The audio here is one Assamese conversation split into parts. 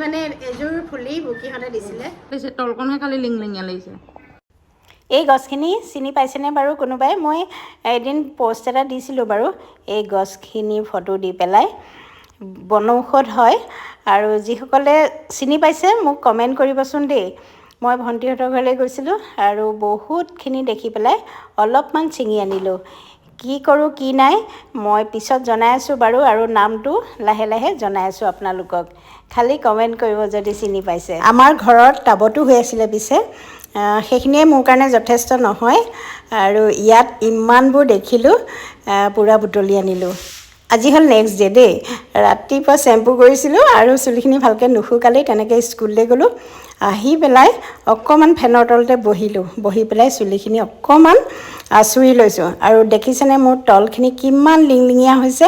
মানে এযোৰ ফুলি বুকিহঁতে দিছিলে তলকণহে খালি লিংলিঙীয়া লাগিছে এই গছখিনি চিনি পাইছেনে বাৰু কোনোবাই মই এদিন পোষ্ট এটা দিছিলোঁ বাৰু এই গছখিনি ফটো দি পেলাই বনৌষধ হয় আৰু যিসকলে চিনি পাইছে মোক কমেণ্ট কৰিবচোন দেই মই ভণ্টিহঁতৰ ঘৰলৈ গৈছিলোঁ আৰু বহুতখিনি দেখি পেলাই অলপমান ছিঙি আনিলোঁ কি কৰোঁ কি নাই মই পিছত জনাই আছোঁ বাৰু আৰু নামটো লাহে লাহে জনাই আছোঁ আপোনালোকক খালি কমেণ্ট কৰিব যদি চিনি পাইছে আমাৰ ঘৰত টাবতো হৈ আছিলে পিছে সেইখিনিয়ে মোৰ কাৰণে যথেষ্ট নহয় আৰু ইয়াত ইমানবোৰ দেখিলোঁ পূৰা বুটলি আনিলোঁ আজি হ'ল নেক্সট ডে দেই ৰাতিপুৱা চেম্পু কৰিছিলোঁ আৰু চুলিখিনি ভালকৈ নুশুকালেই তেনেকৈ স্কুললৈ গ'লোঁ আহি পেলাই অকণমান ফেনৰ তলতে বহি পেলাই চুলিখিনি অকণমান আঁচুৰি লৈছোঁ আৰু দেখিছেনে মোৰ তলখিনি কিমান লিংলিঙীয়া হৈছে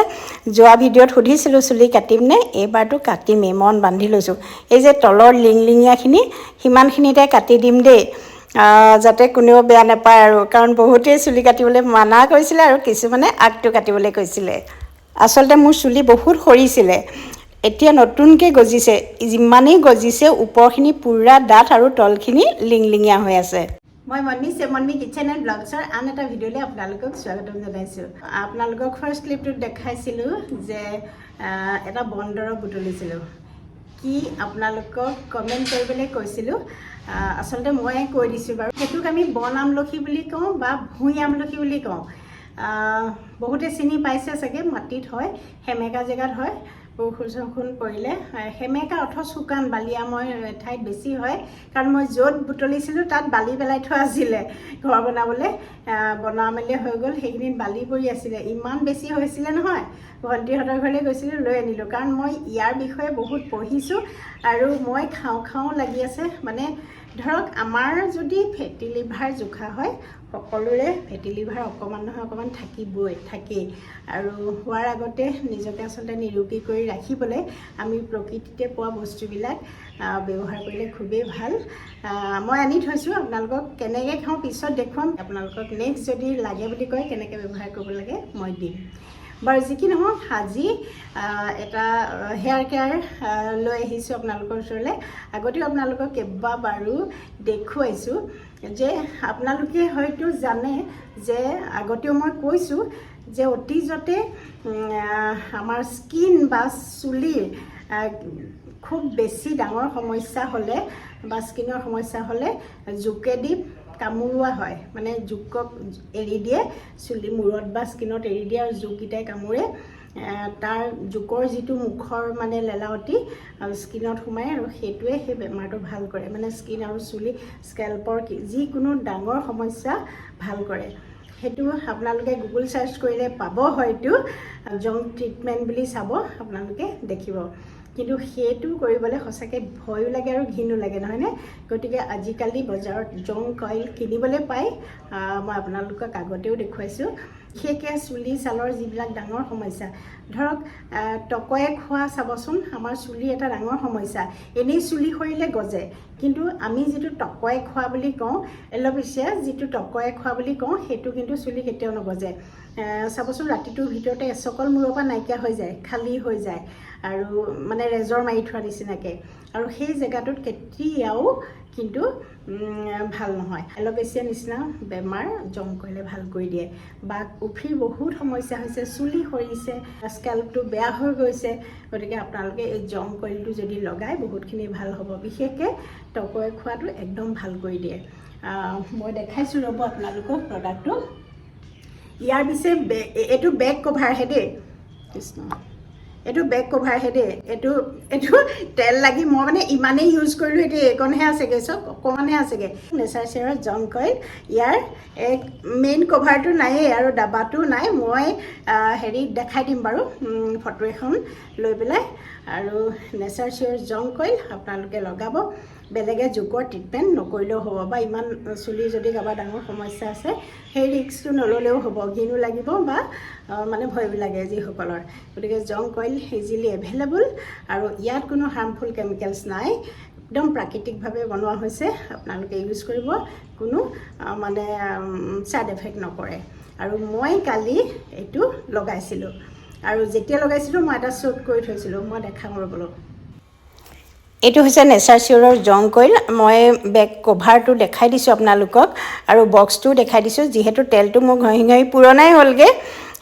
যোৱা ভিডিঅ'ত সুধিছিলোঁ চুলি কাটিমনে এইবাৰতো কাটিমেই মন বান্ধি লৈছোঁ এই যে তলৰ লিংলিঙীয়াখিনি সিমানখিনিতে কাটি দিম দেই যাতে কোনেও বেয়া নাপায় আৰু কাৰণ বহুতেই চুলি কাটিবলৈ মানা কৰিছিলে আৰু কিছুমানে আগটো কাটিবলৈ কৈছিলে আচলতে মোৰ চুলি বহুত সৰিছিলে এতিয়া নতুনকৈ গজিছে যিমানেই গজিছে ওপৰখিনি পূৰা ডাঠ আৰু তলখিনি লিংলিঙীয়া হৈ আছে মই মন্মি কিচেন এণ্ড ব্লগছৰ আন এটা ভিডিঅ'লৈ আপোনালোকক স্বাগতম জনাইছোঁ আপোনালোকক ফাৰ্ষ্ট ক্লিপটোত দেখাইছিলোঁ যে এটা বন দৰৱ বুটলিছিলোঁ কি আপোনালোকক কমেণ্ট কৰিবলৈ কৈছিলোঁ আচলতে মই কৈ দিছোঁ বাৰু সেইটোক আমি বন আমলখি বুলি কওঁ বা ভুঁই আমলখি বুলি কওঁ বহুতে চিনি পাইছে চাগে মাটিত হয় সেমেকা জেগাত হয় বৰষুণ পৰিলে সেমেকা অথচ শুকান বালিয়াময় ঠাইত বেছি হয় কাৰণ মই য'ত বুটলিছিলোঁ তাত বালি পেলাই থোৱা আছিলে ঘৰ বনাবলৈ বনোৱা মেলি হৈ গ'ল সেইখিনিত বালি পৰি আছিলে ইমান বেছি হৈছিলে নহয় ভণ্টিহঁতৰ ঘৰলৈ গৈছিলোঁ লৈ আনিলোঁ কাৰণ মই ইয়াৰ বিষয়ে বহুত পঢ়িছোঁ আৰু মই খাওঁ লাগি আছে মানে ধৰক আমাৰ যদি ফেটি লিভাৰ জোখা হয় সকলোৰে ফেটি লিভাৰ অকণমান নহয় অকণমান থাকেই আৰু হোৱাৰ আগতে নিজকে আচলতে নিৰোগী কৰি ৰাখিবলৈ আমি প্ৰকৃতিতে পোৱা বস্তুবিলাক ব্যৱহাৰ কৰিলে খুবেই ভাল মই আনি থৈছোঁ আপোনালোকক কেনেকৈ খাওঁ পিছত দেখুৱাম আপোনালোকক নেক্সট যদি লাগে বুলি কয় কেনেকৈ ব্যৱহাৰ কৰিব লাগে মই দিম বাৰু যি কি নহওক আজি এটা হেয়াৰ কেয়াৰ লৈ আহিছোঁ আপোনালোকৰ ওচৰলৈ আগতেও আপোনালোকক কেইবাবাৰো দেখুৱাইছোঁ যে আপোনালোকে হয়তো জানে যে আগতেও মই কৈছোঁ যে অতীজতে আমাৰ স্কিন বা চুলিৰ খুব বেছি ডাঙৰ সমস্যা হ'লে বা স্কিনৰ সমস্যা হ'লে জোকেদি কামোৰোৱা হয় মানে জোকক এৰি দিয়ে চুলি মূৰত বা স্কিনত এৰি দিয়ে আৰু জোককেইটাই কামোৰে তাৰ জোকৰ যিটো মুখৰ মানে লেলাৱতি স্কিনত সোমায় আৰু সেইটোৱে সেই বেমাৰটো ভাল কৰে মানে স্কিন আৰু চুলি স্কেল্পৰ যিকোনো ডাঙৰ সমস্যা ভাল কৰে সেইটো আপোনালোকে গুগল চাৰ্চ কৰিলে পাব হয়তো জং ট্ৰিটমেণ্ট বুলি চাব আপোনালোকে দেখিব কিন্তু সেইটো কৰিবলৈ সঁচাকৈ ভয়ো লাগে আৰু ঘিণো লাগে নহয়নে গতিকে আজিকালি বজাৰত জং কইল কিনিবলৈ পায় মই আপোনালোকক আগতেও দেখুৱাইছোঁ বিশেষকৈ চুলি ছালৰ যিবিলাক ডাঙৰ সমস্যা ধৰক টকয়ে খোৱা চাবচোন আমাৰ চুলি এটা ডাঙৰ সমস্যা এনেই চুলি সৰিলে গজে কিন্তু আমি যিটো টকয়ে খোৱা বুলি কওঁ এল'পেচিয়া যিটো টকয়ে খোৱা বুলি কওঁ সেইটো কিন্তু চুলি কেতিয়াও নগজে চাবচোন ৰাতিটোৰ ভিতৰতে এচকল মূৰৰ পৰা নাইকিয়া হৈ যায় খালী হৈ যায় আৰু মানে ৰেজৰ মাৰি থোৱা নিচিনাকৈ আৰু সেই জেগাটোত কেতিয়াও কিন্তু ভাল নহয় এল'পেচিয়া নিচিনা বেমাৰ জং কৰিলে ভাল কৰি দিয়ে বা উফিৰ বহুত সমস্যা হৈছে চুলি সৰিছে স্কেল্পটো বেয়া হৈ গৈছে গতিকে আপোনালোকে এই জং কইলটো যদি লগায় বহুতখিনি ভাল হ'ব বিশেষকৈ টকয়ে খোৱাটো একদম ভাল কৰি দিয়ে মই দেখাইছোঁ ৰ'ব আপোনালোকক প্ৰডাক্টটো ইয়াৰ পিছে এইটো বেক কভাৰহে দেই কৃষ্ণ এইটো বেক কভাৰহে দেই এইটো তেল লাগি মই মানে ইমানেই ইউজ কৰিলোঁ এতিয়া এইকণহে আছেগৈ চব অকণমানহে আছেগৈ নেচাৰ শ্বেয়াৰৰ জং কইল ইয়াৰ মেইন কভাৰটো নায়েই আৰু ডাবাটো নাই মই হেৰি দেখাই দিম বাৰু ফটো এখন লৈ পেলাই আৰু নেচাৰ শ্বেয়াৰৰ জং কইল আপোনালোকে লগাব বেলেগে জোকৰ ট্ৰিটমেণ্ট নকৰিলেও হ'ব বা ইমান চুলি যদি কাৰোবাৰ ডাঙৰ সমস্যা আছে সেই ৰিস্কটো নল'লেও হ'ব ঘিণো লাগিব বা মানে ভয়ো লাগে যিসকলৰ গতিকে জং কইল ইজিলি এভেইলেবল আৰু ইয়াত কোনো হাৰ্মফুল কেমিকেলছ নাই একদম প্ৰাকৃতিকভাৱে বনোৱা হৈছে আপোনালোকে ইউজ কৰিব কোনো মানে ছাইড এফেক্ট নকৰে আৰু মই কালি এইটো লগাইছিলোঁ আৰু যেতিয়া লগাইছিলোঁ মই এটা শ্বুট কৰি থৈছিলোঁ মই দেখাম ৰ'বলৈ এইটো হৈছে নেচাৰ চিয়ৰৰ জং কইল মই বেক কভাৰটো দেখাই দিছোঁ আপোনালোকক আৰু বক্সটো দেখাই দিছোঁ যিহেতু তেলটো মোৰ ঘঁহি ঘঁহি পুৰণাই হ'লগৈ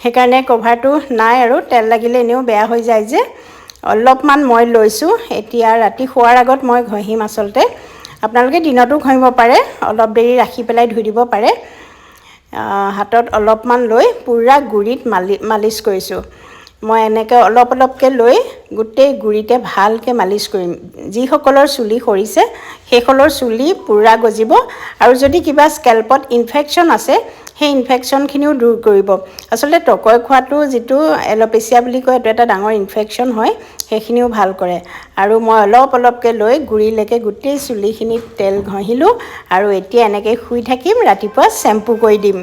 সেইকাৰণে কভাৰটো নাই আৰু তেল লাগিলে এনেও বেয়া হৈ যায় যে অলপমান মই লৈছোঁ এতিয়া ৰাতি শোৱাৰ আগত মই ঘঁহিম আচলতে আপোনালোকে দিনতো ঘঁহিব পাৰে অলপ দেৰি ৰাখি পেলাই ধুই দিব পাৰে হাতত অলপমান লৈ পুৰা গুৰিত মালিচ কৰিছোঁ মই এনেকৈ অলপ অলপকৈ লৈ গোটেই গুৰিতে ভালকৈ মালিচ কৰিম যিসকলৰ চুলি সৰিছে সেইসকলৰ চুলি পুৰা গজিব আৰু যদি কিবা স্কেল্পত ইনফেকশ্যন আছে সেই ইনফেকশ্যনখিনিও দূৰ কৰিব আচলতে টকৈ খোৱাটো যিটো এল'পেচিয়া বুলি কয় এইটো এটা ডাঙৰ ইনফেকশ্যন হয় সেইখিনিও ভাল কৰে আৰু মই অলপ অলপকৈ লৈ গুৰিলৈকে গোটেই চুলিখিনিত তেল ঘঁহিলোঁ আৰু এতিয়া এনেকৈ শুই থাকিম ৰাতিপুৱা শ্বেম্পু কৰি দিম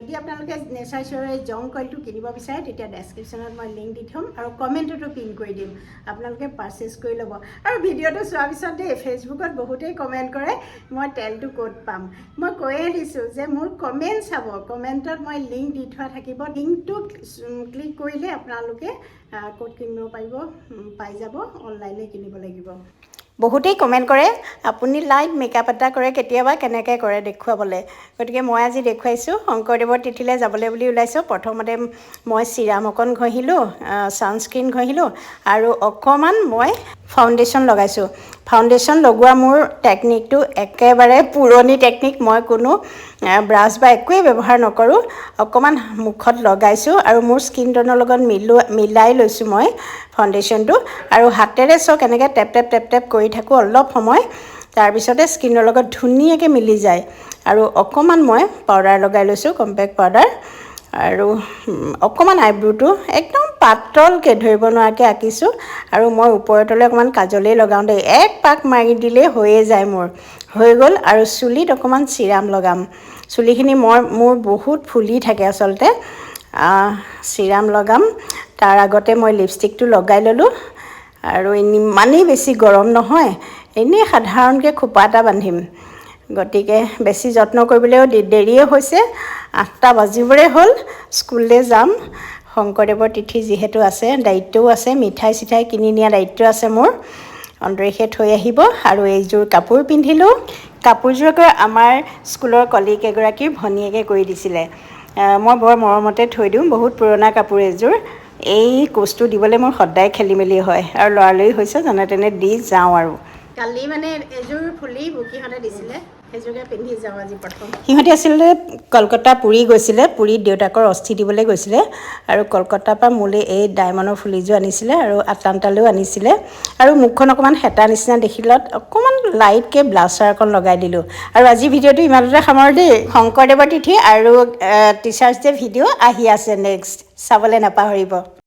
যদি আপোনালোকে নেচাৰ চিয়ৰৰ এই জং কইলটো কিনিব বিচাৰে তেতিয়া ডেছক্ৰিপশ্যনত মই লিংক দি থ'ম আৰু কমেণ্টতো পিন কৰি দিম আপোনালোকে পাৰচেছ কৰি ল'ব আৰু ভিডিঅ'টো চোৱাৰ পিছত দেই ফেচবুকত বহুতেই কমেণ্ট কৰে মই তেলটো ক'ত পাম মই কৈয়ে দিছোঁ যে মোৰ কমেণ্ট চাব কমেণ্টত মই লিংক দি থোৱা থাকিব লিংকটো ক্লিক কৰিলে আপোনালোকে ক'ত কিনিব পাৰিব পাই যাব অনলাইনে কিনিব লাগিব বহুতেই কমেণ্ট কৰে আপুনি লাইট মেকআপ এটা কৰে কেতিয়াবা কেনেকৈ কৰে দেখুৱাবলৈ গতিকে মই আজি দেখুৱাইছোঁ শংকৰদেৱৰ তিথিলৈ যাবলৈ বুলি ওলাইছোঁ প্ৰথমতে মই চিৰাম অকণ ঘঁহিলোঁ ছানস্ক্ৰীন ঘঁহিলোঁ আৰু অকণমান মই ফাউণ্ডেশ্যন লগাইছোঁ ফাউণ্ডেশ্যন লগোৱা মোৰ টেকনিকটো একেবাৰে পুৰণি টেকনিক মই কোনো ব্ৰাছ বা একোৱেই ব্যৱহাৰ নকৰোঁ অকণমান মুখত লগাইছোঁ আৰু মোৰ স্কিন টনৰ লগত মিলাই লৈছোঁ মই ফাউণ্ডেশ্যনটো আৰু হাতেৰে চাওক এনেকৈ টেপ টেপ টেপ টেপ কৰি থাকোঁ অলপ সময় তাৰপিছতে স্কিনৰ লগত ধুনীয়াকৈ মিলি যায় আৰু অকণমান মই পাউডাৰ লগাই লৈছোঁ কম্পেক্ট পাউডাৰ আৰু অকণমান আইব্ৰুটো একদম পাতলকৈ ধৰিব নোৱাৰাকৈ আঁকিছোঁ আৰু মই ওপৰে তলে অকণমান কাজলেই লগাওঁ দেই এক পাক মাৰি দিলেই হৈয়ে যায় মোৰ হৈ গ'ল আৰু চুলিত অকণমান চিৰাম লগাম চুলিখিনি মোৰ বহুত ফুলি থাকে আচলতে চিৰাম লগাম তাৰ আগতে মই লিপষ্টিকটো লগাই ল'লোঁ আৰু ইমানেই বেছি গৰম নহয় এনেই সাধাৰণকৈ খোপা এটা বান্ধিম গতিকে বেছি যত্ন কৰিবলৈও দেৰিয়ে হৈছে 8টা বাজিবৰে হ'ল স্কুললৈ যাম শংকৰদেৱৰ তিথি যিহেতু আছে দায়িত্বও আছে মিঠাই চিঠাই কিনি নিয়া দায়িত্ব আছে মোৰ অন্তৰীষে থৈ আহিব আৰু এইযোৰ কাপোৰ পিন্ধিলোঁ কাপোৰযোৰকৈ আমাৰ স্কুলৰ কলিগ এগৰাকীৰ ভনীয়েকে কৰি দিছিলে মই বৰ মৰমতে থৈ দিওঁ বহুত পুৰণা কাপোৰ এযোৰ এই কোচটো দিবলৈ মোৰ সদায় খেলি মেলি হয় আৰু লৰালৰি হৈছে যেনে তেনে দি যাওঁ আৰু কালি মানে এযোৰ ফুলি বুকিহঁতে দিছিলে সেইযোৰকে পিন্ধি যাওঁ আজি প্ৰথম সিহঁতে আছিলে কলকাতা পুৰী গৈছিলে পুৰীত দেউতাকৰ অস্থি দিবলৈ গৈছিলে আৰু কলকাতাৰ পৰা মোলৈ এই ডায়মণ্ডৰ ফুলিযোৰ আনিছিলে আৰু আটলাণ্টালৈও আনিছিলে আৰু মুখখন অকণমান হেতা নিচিনা দেখিলত অকণমান লাইটকৈ ব্লাছাৰ অকণ লগাই দিলোঁ আৰু আজি ভিডিঅ'টো ইমানতে সামৰো দেই শংকৰদেৱৰ তিথি আৰু টিচাৰ্ছ ডে ভিডিঅ' আহি আছে নেক্সট চাবলৈ নাপাহৰিব